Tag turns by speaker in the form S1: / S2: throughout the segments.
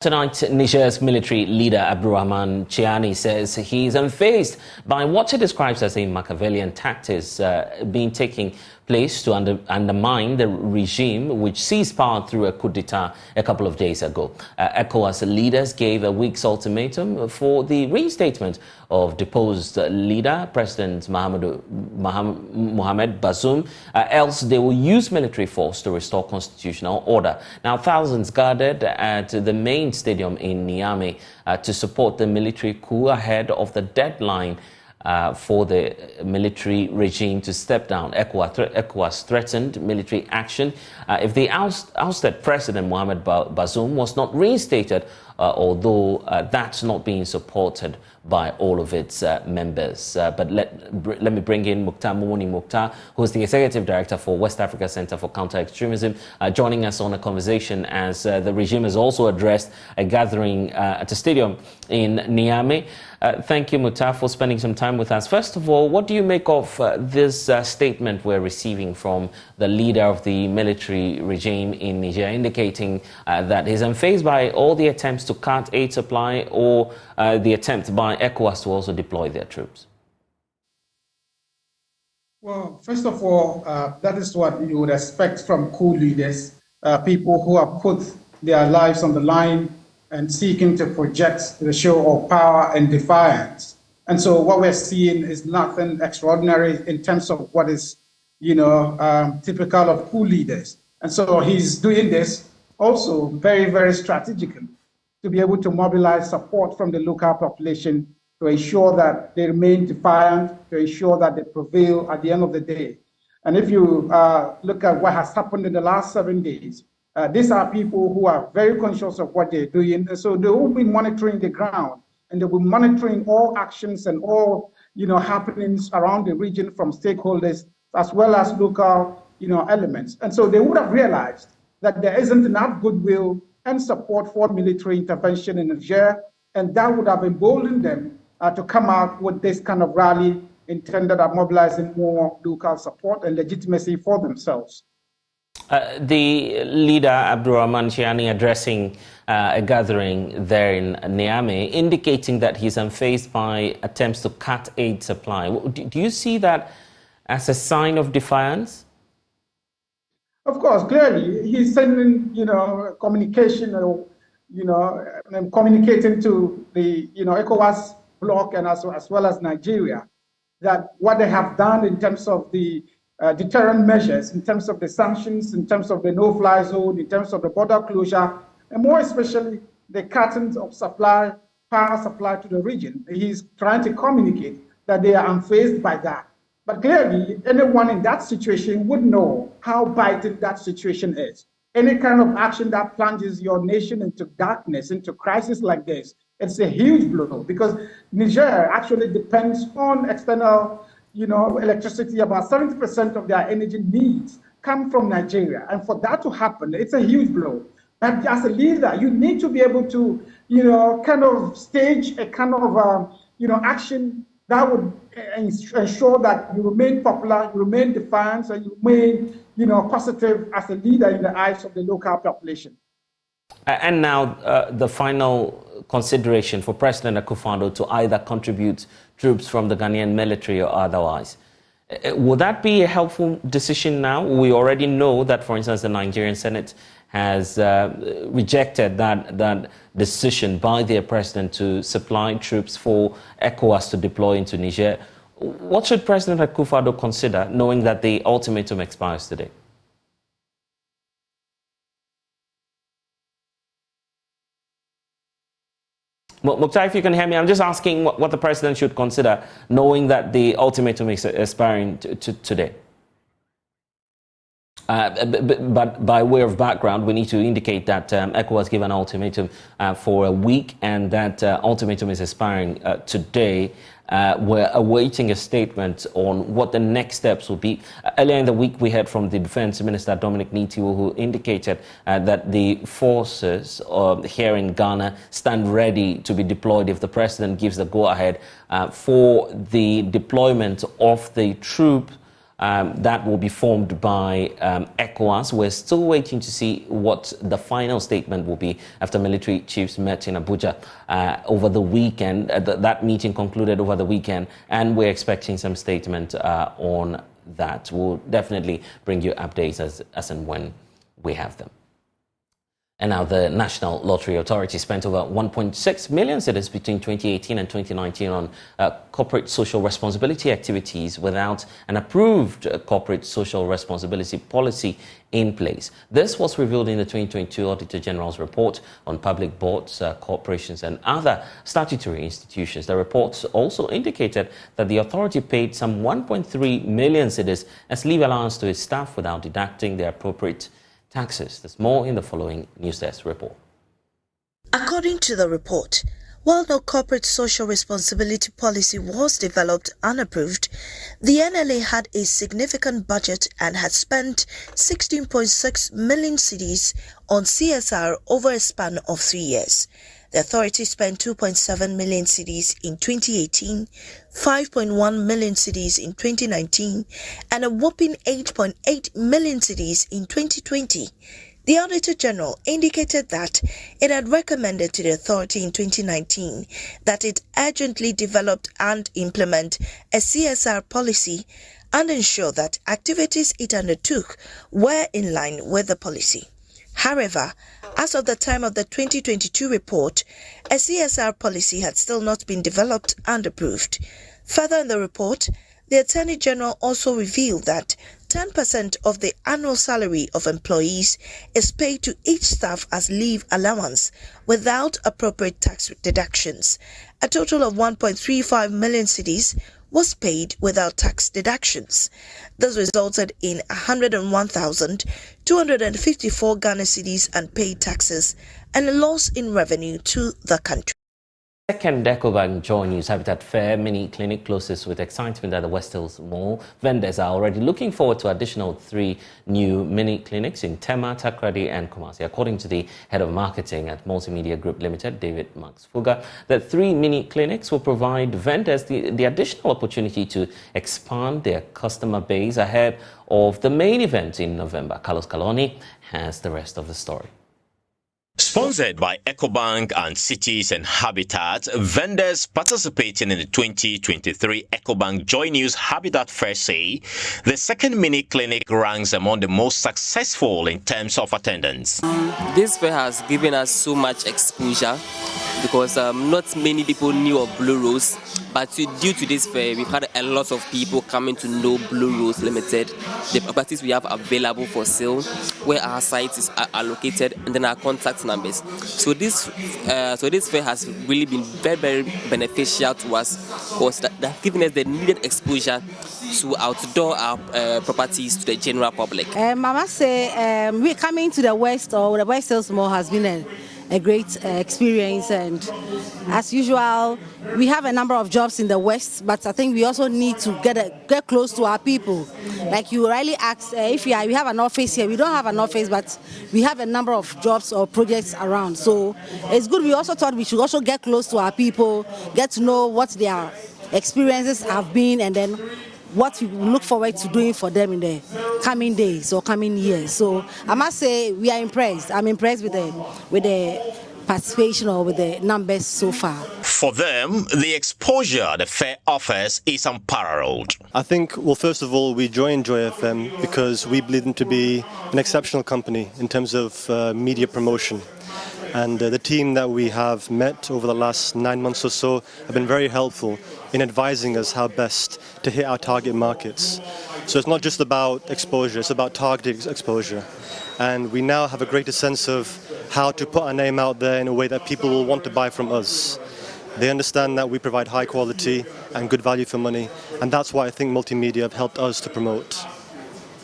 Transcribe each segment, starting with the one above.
S1: Tonight, Niger's military leader Abdurrahman Chiani says he is unfazed by what he describes as a Machiavellian tactics being taking place to undermine the regime which seized power through a coup d'etat a couple of days ago. ECOWAS leaders gave a week's ultimatum for the reinstatement of deposed leader President Mohamed Bazoum, else they will use military force to restore constitutional order. Now, thousands gathered at the main stadium in Niamey to support the military coup ahead of the deadline for the military regime to step down. ECOWAS threatened military action if the ousted President Mohamed Bazoum was not reinstated, although that's not being supported by all of its members. But let me bring in Mukhtar Mumuni Mukhtar, who is the Executive Director for West Africa Center for Counter-Extremism, joining us on a conversation as the regime has also addressed a gathering at the stadium in Niamey. Thank you, Mukhtar, for spending some time with us. First of all, what do you make of this statement we're receiving from the leader of the military regime in Niger, indicating that he's unfazed by all the attempts to cut aid supply or the attempt by ECOWAS to also deploy their troops?
S2: Well, first of all, that is what you would expect from coup leaders, people who have put their lives on the line and seeking to project the show of power and defiance. And so what we're seeing is nothing extraordinary in terms of what is, typical of coup leaders. And so he's doing this also very, very strategically to be able to mobilize support from the local population to ensure that they remain defiant, to ensure that they prevail at the end of the day. And if you look at what has happened in the last 7 days, these are people who are very conscious of what they're doing. And so they will be monitoring the ground, and they will be monitoring all actions and all happenings around the region from stakeholders as well as local elements. And so they would have realized that there isn't enough goodwill and support for military intervention in Niger, and that would have emboldened them to come out with this kind of rally intended at mobilizing more local support and legitimacy for themselves.
S1: The leader, Abdurrahman Chiani, addressing a gathering there in Niamey, indicating that he's unfazed by attempts to cut aid supply. Do you see that as a sign of defiance?
S2: Of course, clearly, he's sending, communication, and communicating to the, ECOWAS bloc and as well as Nigeria, that what they have done in terms of the deterrent measures, in terms of the sanctions, in terms of the no-fly zone, in terms of the border closure, and more especially the cutting of power supply to the region. He's trying to communicate that they are unfazed by that. But clearly, anyone in that situation would know how biting that situation is. Any kind of action that plunges your nation into darkness, into crisis like this, it's a huge blow, because Niger actually depends on external electricity. About 70% of their energy needs come from Nigeria. And for that to happen, it's a huge blow. And as a leader, you need to be able to, kind of stage a kind of, action that would ensure that you remain popular, you remain defiant, and you remain, positive as a leader in the eyes of the local population.
S1: And now the final consideration for President Akufo-Addo to either contribute troops from the Ghanaian military or otherwise. Would that be a helpful decision now? We already know that, for instance, the Nigerian Senate has rejected that decision by their president to supply troops for ECOWAS to deploy into Niger. What should President Akufo-Addo consider, knowing that the ultimatum expires today? Mukhtar, if you can hear me, I'm just asking what the president should consider, knowing that the ultimatum is expiring today. But by way of background, we need to indicate that ECOWAS gave an ultimatum for a week, and that ultimatum is expiring today. We're awaiting a statement on what the next steps will be. Earlier in the week, we heard from the Defense Minister, Dominic Nitiwo, who indicated that the forces here in Ghana stand ready to be deployed if the president gives the go-ahead for the deployment of the troop that will be formed by ECOWAS. We're still waiting to see what the final statement will be after military chiefs met in Abuja over the weekend. That meeting concluded over the weekend, and we're expecting some statement on that. We'll definitely bring you updates as and when we have them. And now the National Lottery Authority spent over 1.6 million cedis between 2018 and 2019 on corporate social responsibility activities without an approved corporate social responsibility policy in place. This was revealed in the 2022 Auditor General's report on public boards, corporations and other statutory institutions. The report also indicated that the authority paid some 1.3 million cedis as leave allowance to its staff without deducting the appropriate taxes. There's more in the following News Desk report.
S3: According to the report, while no corporate social responsibility policy was developed unapproved, the NLA had a significant budget and had spent 16.6 million cedis on CSR over a span of 3 years. The authority spent 2.7 million cedis in 2018, 5.1 million cedis in 2019, and a whopping 8.8 million cedis in 2020. The Auditor General indicated that it had recommended to the authority in 2019 that it urgently develop and implement a CSR policy and ensure that activities it undertook were in line with the policy. However, as of the time of the 2022 report, a CSR policy had still not been developed and approved. Further in the report, the Attorney General also revealed that 10% of the annual salary of employees is paid to each staff as leave allowance without appropriate tax deductions. A total of 1.35 million cedis was paid without tax deductions. This resulted in 101,254 Ghana cedis unpaid taxes and a loss in revenue to the country.
S1: Second EcoBank JoyNews Habitat Fair mini clinic closes with excitement at the West Hills Mall. Vendors are already looking forward to additional 3 new mini clinics in Tema, Takrady and Kumasi. According to the head of marketing at Multimedia Group Limited, David Max Fuga, the 3 mini clinics will provide vendors the additional opportunity to expand their customer base ahead of the main event in November. Carlos Caloni has the rest of the story.
S4: Sponsored by EcoBank and Cities and Habitat, vendors participating in the 2023 EcoBank JoyNews Habitat Fair say the second mini clinic ranks among the most successful in terms of attendance.
S5: This fair has given us so much exposure because not many people knew of Blue Rose, but due to this fair, we've had a lot of people coming to know Blue Rose Limited, the properties we have available for sale, where our sites are located, and then our contact numbers. So this fair has really been very, very beneficial to us because that given us the needed exposure to outdoor properties to the general public.
S6: I must say, we coming to the West or the West Hills Mall has been a great experience, and as usual, we have a number of jobs in the West, but I think we also need to get close to our people. Like you rightly asked, if we have an office here, we don't have an office, but we have a number of jobs or projects around. So it's good. We also thought we should also get close to our people, get to know what their experiences have been, and then what we look forward to doing for them in the coming days or coming years. So I must say we are impressed. I'm impressed with the participation or with the numbers so far.
S4: For them, the exposure the fair offers is unparalleled.
S7: I think, well, first of all, we joined Joy FM because we believe them to be an exceptional company in terms of media promotion. And the team that we have met over the last 9 months or so have been very helpful in advising us how best to hit our target markets. So it's not just about exposure, it's about targeted exposure. And we now have a greater sense of how to put our name out there in a way that people will want to buy from us. They understand that we provide high quality and good value for money, and that's why I think multimedia have helped us to promote.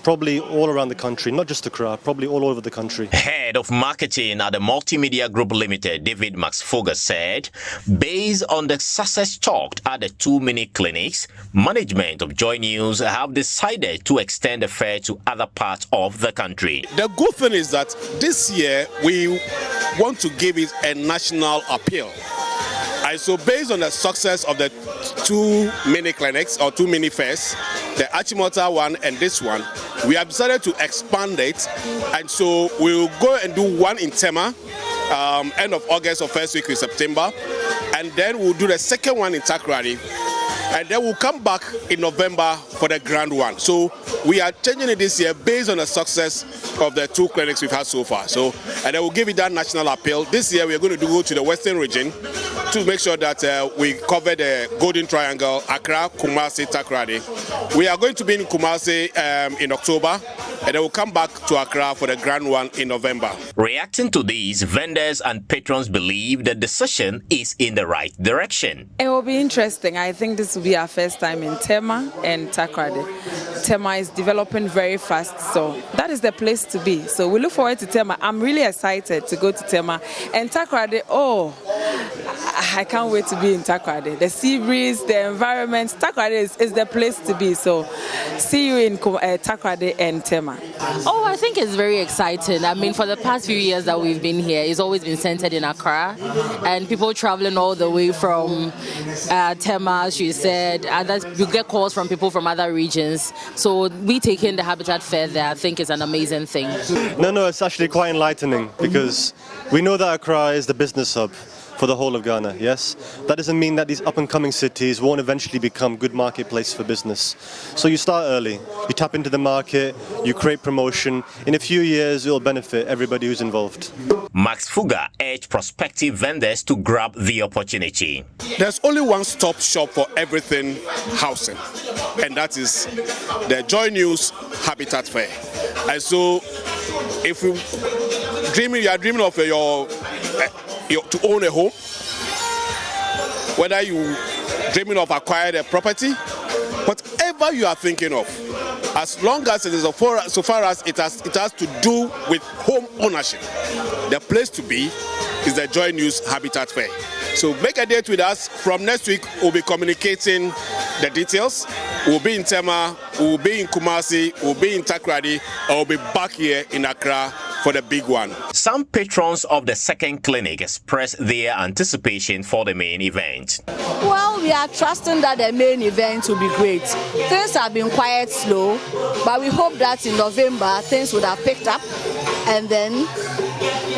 S7: Probably all around the country, not just Accra, probably all over the country.
S4: Head of marketing at the Multimedia Group Limited, David Max Fuga, said, based on the success talked at the 2 mini clinics, management of JoyNews have decided to extend the fair to other parts of the country.
S8: The good thing is that this year we want to give it a national appeal. And so based on the success of the 2 mini clinics or 2 mini fairs, the Achimota one and this one, we have decided to expand it, and so we'll go and do one in Tema, end of August or first week in September, and then we'll do the second one in Takoradi, and then we'll come back in November for the grand one. So we are changing it this year based on the success of the 2 clinics we've had so far. So, and then we'll give it that national appeal. This year we're going to go to the Western region to make sure that we cover the Golden Triangle, Accra, Kumasi, Takoradi. We are going to be in Kumasi in October, and then we'll come back to Accra for the grand one in November.
S4: Reacting to these, vendors and patrons believe the decision is in the right direction.
S9: It will be interesting. I think this will be our first time in Tema and Takoradi. Tema is developing very fast, so that is the place to be. So we look forward to Tema. I'm really excited to go to Tema. And Takoradi, I can't wait to be in Takoradi. The sea breeze, the environment, Takoradi is the place to be. So see you in Takoradi and Tema.
S10: Oh, I think it's very exciting. I mean, for the past few years that we've been here, it's always been centered in Accra, and people traveling all the way from Tema, as you said, and you get calls from people from other regions. So we taking the Habitat Fair there, I think is an amazing thing.
S7: No, it's actually quite enlightening, because we know that Accra is the business hub for the whole of Ghana, yes? That doesn't mean that these up-and-coming cities won't eventually become good marketplaces for business. So you start early, you tap into the market, you create promotion. In a few years, it will benefit everybody who's involved.
S4: Max Fuga urged prospective vendors to grab the opportunity.
S8: There's only one-stop shop for everything housing, and that is the JoyNews Habitat Fair. And so, if you are dreaming of to own a home, whether you dreaming of acquiring a property, whatever you are thinking of, as long as it is so far as it has to do with home ownership, the place to be is the JoyNews Habitat Fair. So make a date with us. From next week, we'll be communicating the details. We'll be in Tema, we'll be in Kumasi, we'll be in Takoradi, and we'll be back here in Accra for the big one.
S4: Some patrons of the second clinic expressed their anticipation for the main event.
S11: Well, we are trusting that the main event will be great. Things have been quite slow, but we hope that in November things would have picked up, and then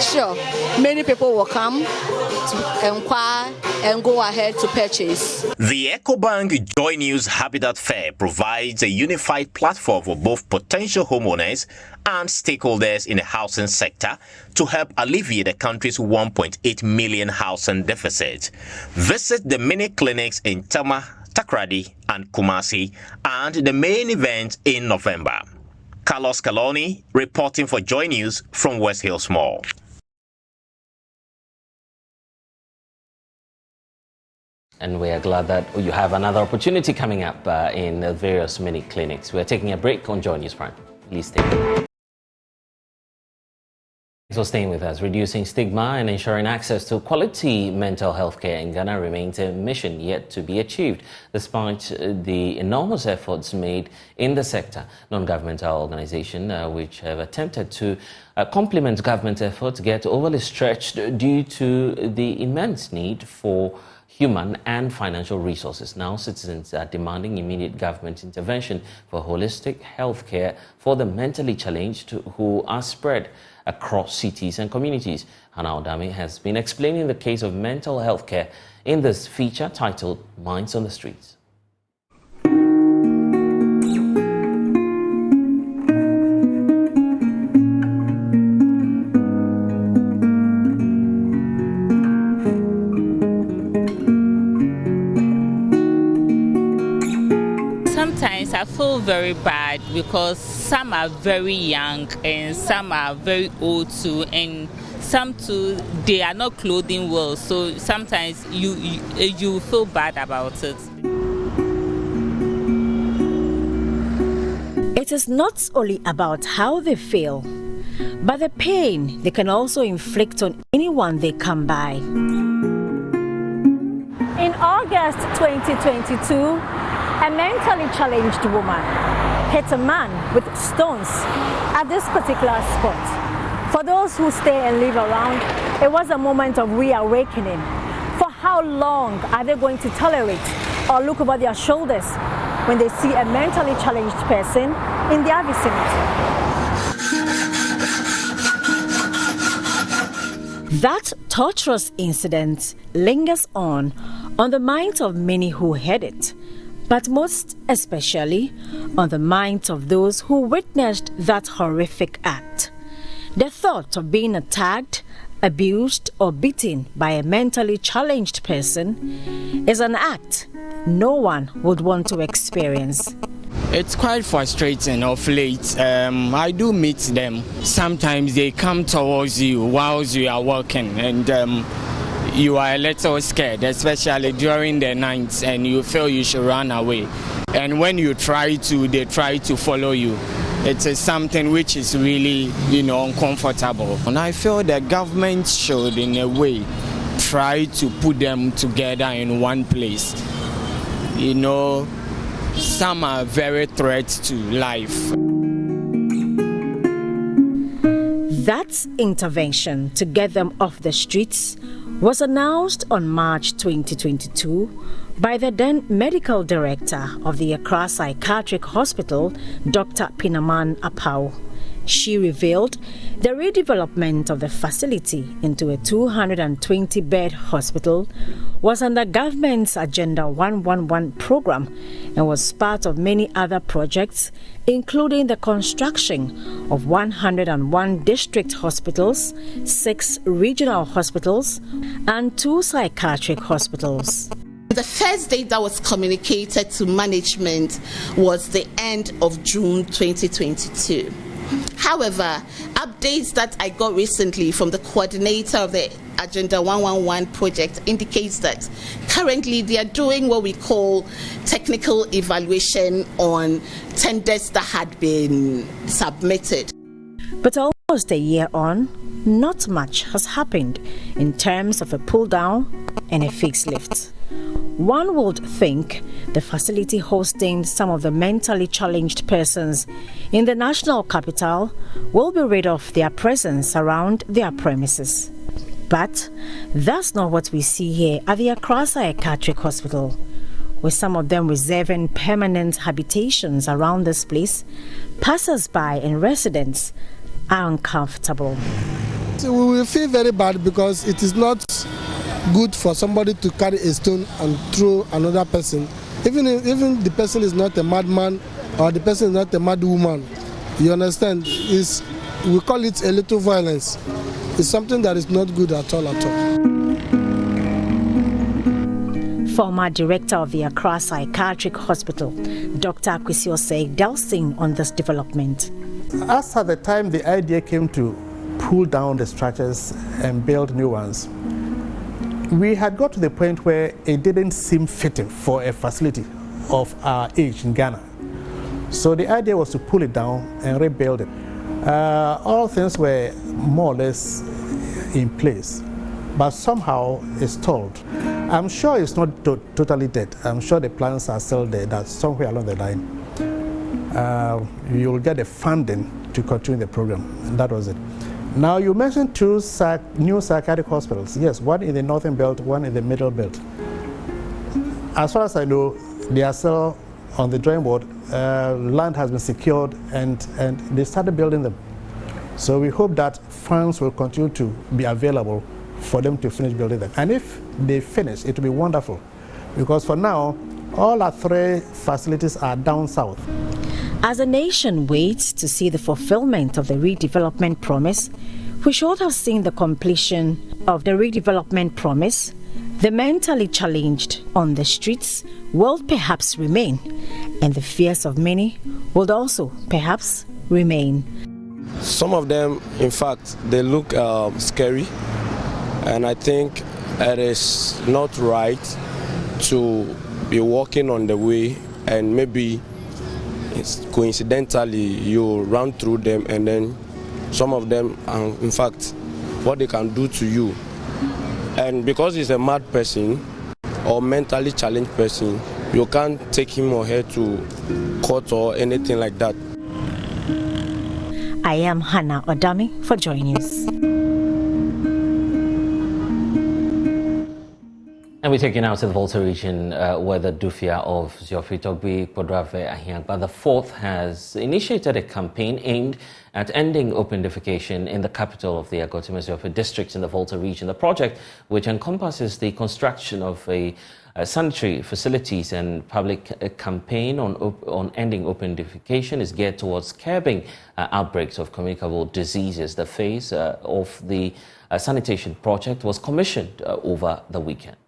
S11: sure, many people will come to inquire and go ahead to purchase.
S4: The EcoBank JoyNews Habitat Fair provides a unified platform for both potential homeowners and stakeholders in the housing sector to help alleviate the country's 1.8 million housing deficit. Visit the mini clinics in Tema, Takoradi and Kumasi, and the main event in November. Carlos Caloni reporting for JoyNews from West Hills Mall.
S1: And we are glad that you have another opportunity coming up in various mini clinics. We're taking a break on JoyNews Prime. Please stay. Thanks for staying with us. Reducing stigma and ensuring access to quality mental health care in Ghana remains a mission yet to be achieved, despite the enormous efforts made in the sector. Non-governmental organizations which have attempted to complement government efforts get overly stretched due to the immense need for human and financial resources. Now, citizens are demanding immediate government intervention for holistic health care for the mentally challenged who are spread across cities and communities. Hannah Odami has been explaining the case of mental health care in this feature titled Minds on the Streets.
S12: Sometimes I feel very bad because some are very young and some are very old too, and some too they are not clothing well, so sometimes you feel bad about it.
S13: It is not only about how they feel, but the pain they can also inflict on anyone they come by.
S14: In August 2022, a mentally challenged woman hit a man with stones at this particular spot. For those who stay and live around, it was a moment of reawakening. For how long are they going to tolerate or look over their shoulders when they see a mentally challenged person in their vicinity.
S13: That torturous incident lingers on the minds of many who heard it, but most especially on the minds of those who witnessed that horrific act. The thought of being attacked, abused, or beaten by a mentally challenged person is an act no one would want to experience.
S15: It's quite frustrating of late. I do meet them. Sometimes they come towards you whilst you are working, and you are a little scared, especially during the nights, and you feel you should run away. And when you try to, they try to follow you. It is something which is really, uncomfortable. And I feel the government should, in a way, try to put them together in one place. Some are very threats to life.
S13: That intervention to get them off the streets was announced on March 2022 by the then medical director of the Accra Psychiatric Hospital, Dr. Pinaman Apau. She revealed the redevelopment of the facility into a 220-bed hospital was under government's Agenda 111 program and was part of many other projects, including the construction of 101 district hospitals, 6 regional hospitals, and 2 psychiatric hospitals.
S16: The first date that was communicated to management was the end of June 2022. However, updates that I got recently from the coordinator of the Agenda 111 project indicates that currently they are doing what we call technical evaluation on tenders that had been submitted.
S13: But almost a year on, not much has happened in terms of a pull down and a facelift. One would think the facility hosting some of the mentally challenged persons in the national capital will be rid of their presence around their premises. But that's not what we see here at the Accra Psychiatric Hospital, with some of them reserving permanent habitations around this place. Passers-by and residents are uncomfortable.
S17: So we will feel very bad because it is not good for somebody to carry a stone and throw another person. Even the person is not a madman or the person is not a mad woman. You understand? We call it a little violence. It's something that is not good at all.
S13: Former director of the Accra Psychiatric Hospital, Dr. Akufo-Addo, delving on this development.
S18: As at the time the idea came to pull down the structures and build new ones, we had got to the point where it didn't seem fitting for a facility of our age in Ghana. So the idea was to pull it down and rebuild it. All things were more or less in place, but somehow it's stalled. I'm sure it's not totally dead. I'm sure the plans are still there, that somewhere along the line you'll get the funding to continue the program, and that was it. Now, you mentioned 2 new psychiatric hospitals. Yes, one in the northern belt, one in the middle belt. As far as I know, they are still on the drawing board. Land has been secured and they started building them. So we hope that funds will continue to be available for them to finish building them. And if they finish, it will be wonderful. Because for now, all our 3 facilities are down south.
S13: As the nation waits to see the fulfillment of the redevelopment promise, we should have seen the completion of the redevelopment promise. The mentally challenged on the streets will perhaps remain, and the fears of many will also perhaps remain.
S19: Some of them, in fact, they look scary, and I think it is not right to be walking on the way and maybe coincidentally you run through them, and then some of them, in fact, what they can do to you. And because he's a mad person or mentally challenged person, you can't take him or her to court or anything like that.
S13: I am Hannah Odami for JoyNews.
S1: And we take you now to the Volta region, where the Dufia of Ziofi Togbi Kodrave Ahiagba IV has initiated a campaign aimed at ending open defecation in the capital of the Agotime Ziofi district in the Volta region. The project, which encompasses the construction of a sanitary facilities and public campaign on ending open defecation, is geared towards curbing outbreaks of communicable diseases. The phase of the Sanitation Project was commissioned over the weekend.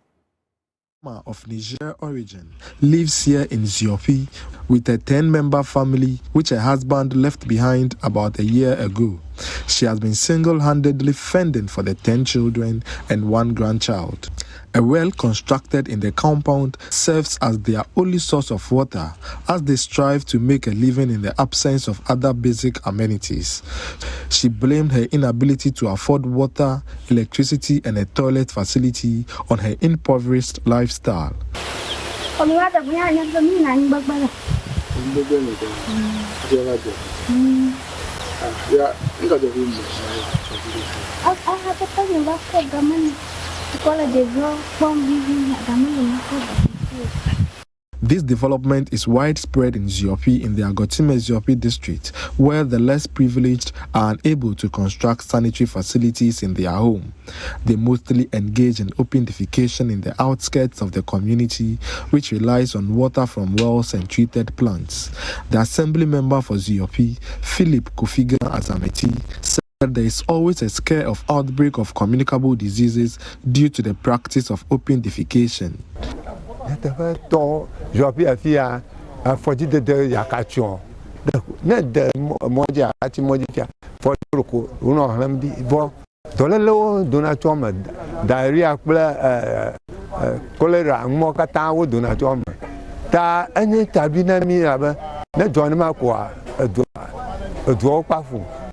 S20: Of Niger origin lives here in Ziofi with a 10-member family which her husband left behind about a year ago. She has been single-handedly fending for the 10 children and 1 grandchild. A well constructed in the compound serves as their only source of water as they strive to make a living in the absence of other basic amenities. She blamed her inability to afford water, electricity and a toilet facility on her impoverished lifestyle. This development is widespread in Ziofi in the Agotime Ziofi district, where the less privileged are unable to construct sanitary facilities in their home. They mostly engage in open defecation in the outskirts of the community, which relies on water from wells and treated plants. The assembly member for Ziofi, Philip Kofiga Azameti, said there is always a scare of outbreak of communicable diseases due to the practice of open defecation.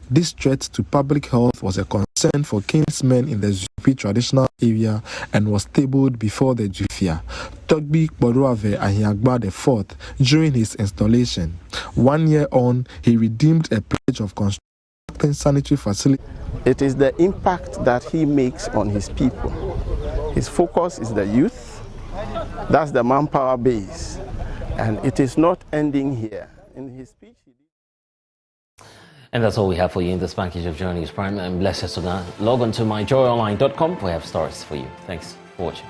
S20: This threat to public health was a concern for kinsmen in the Ziofi traditional area and was tabled before the Dufia, Togbi Kodrave Ahiagba IV, during his installation. 1 year on, he redeemed a pledge of constructing sanitary facilities.
S21: It is the impact that he makes on his people. His focus is the youth. That's the manpower base. And it is not ending here. In his speech,
S1: and that's all we have for you in this package of JoyNews Prime. I'm Blessed Suga. Log on to myjoyonline.com. We have stories for you. Thanks for watching.